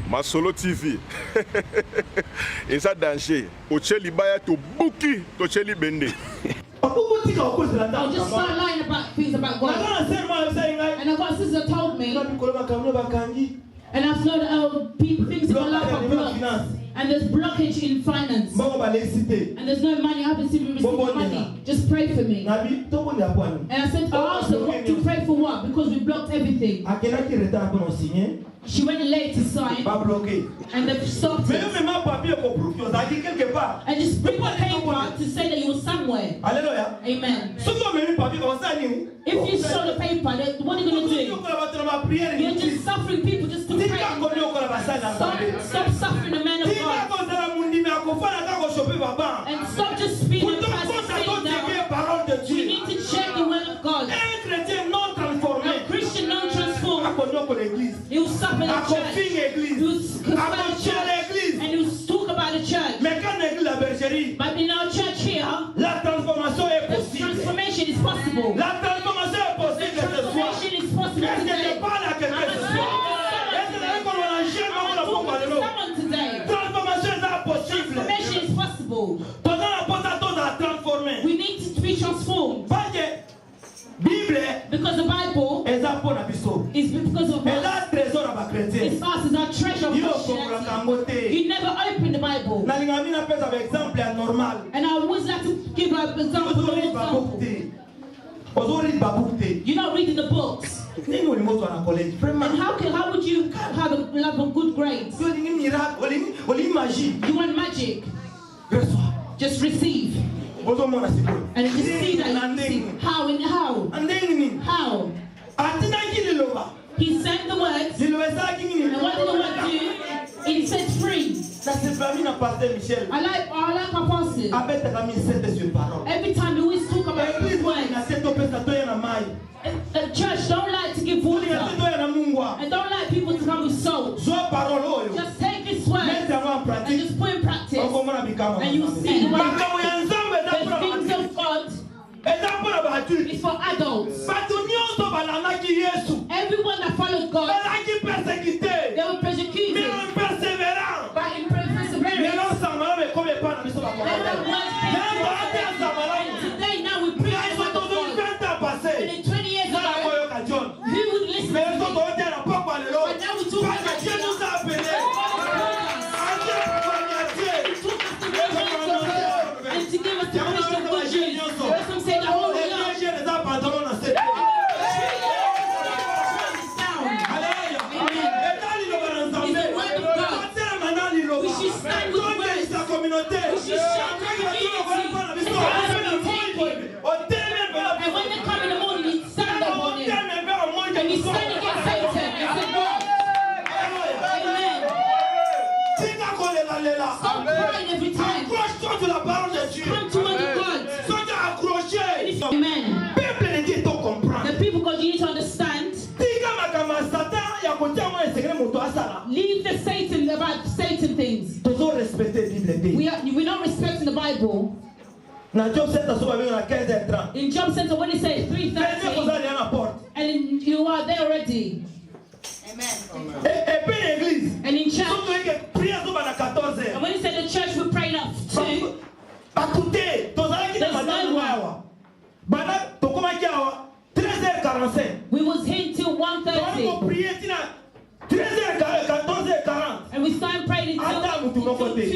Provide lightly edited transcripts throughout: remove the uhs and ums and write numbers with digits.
Ma solo TV. Et ça danger. Ocheli baya to buki to cheli bende. I'll just start lying about things about God. And I've got a sister told me, and I've known things in my life are blocked. And there's blockage in finance. And there's no money. I haven't seen receive money. Just pray for me. And I said, I asked her to pray for what? Because we blocked everything. She went late to sign. And they've stopped it. And just bring a paper to say that you were somewhere. Amen. If you show the paper, what are you going to do? You're just suffering people just to pray. Stop suffering the man of God. And stop just speaking the person that we need to check the word of God. A Christian non-transformed, he will suffer the church. He will suffer the church. And he will talk about the church. But in our church here, the transformation is possible. The transformation is possible today. Someone today. Transformation is possible. We need to be transformed. Because the Bible is because of us. It's us, it's our treasure of Christianity. You never open the Bible. And I always like to give an example. You're not reading the books. And how would you have a good grade? You want magic? Just receive. And just see that you receive. How and how? How? He sent the words. And what did the word do? It sets free. I like our pastors. Every time we always talk about these words. The church don't like to give water. And don't like people to come with salt. Just take this word and just put in practice. And you will see the way. The things of God is for adults. Everyone that followed God, they were persecuted. But in perseverance, today now we preach the word of God. And in 20 years ago, who would listen to me? But now we talk about Jesus. And to give us the preach of good news. Some say the whole year. We should stand with the words. We should shout the community. And when they come in the morning, you stand up on him. And you stand against Satan and say, God. Amen. Stop crying every time. Come to word of God. Amen. The people, God, you need to understand. Leave the Satan about Satan things. We're not respecting the Bible. In Job Center, when it says 3:30, and you are there already. Amen. And in church, and when it said the church will pray up to, we was here till 1:30. And we started praying until 2:40.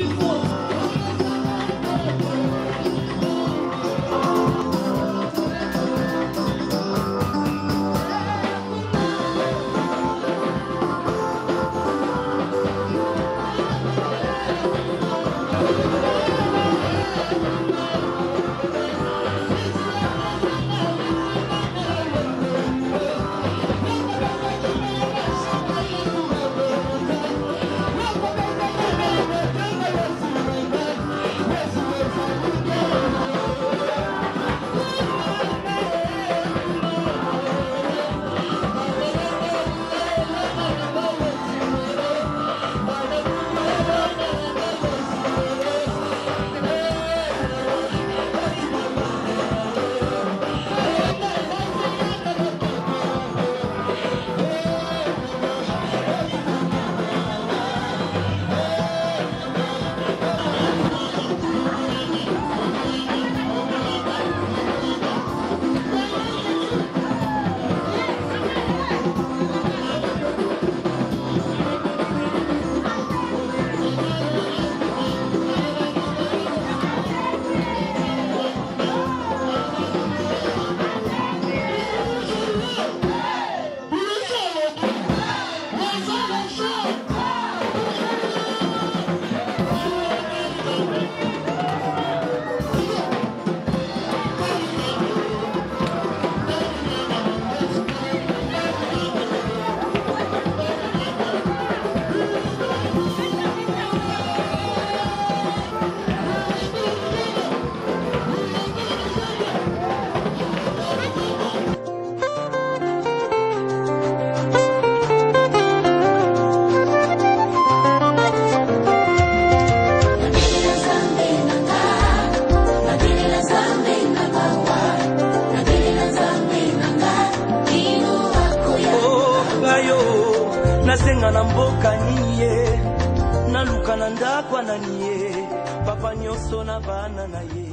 naluka na mboka niye naluka na ndakwa na niye papa nyoso na bana na ye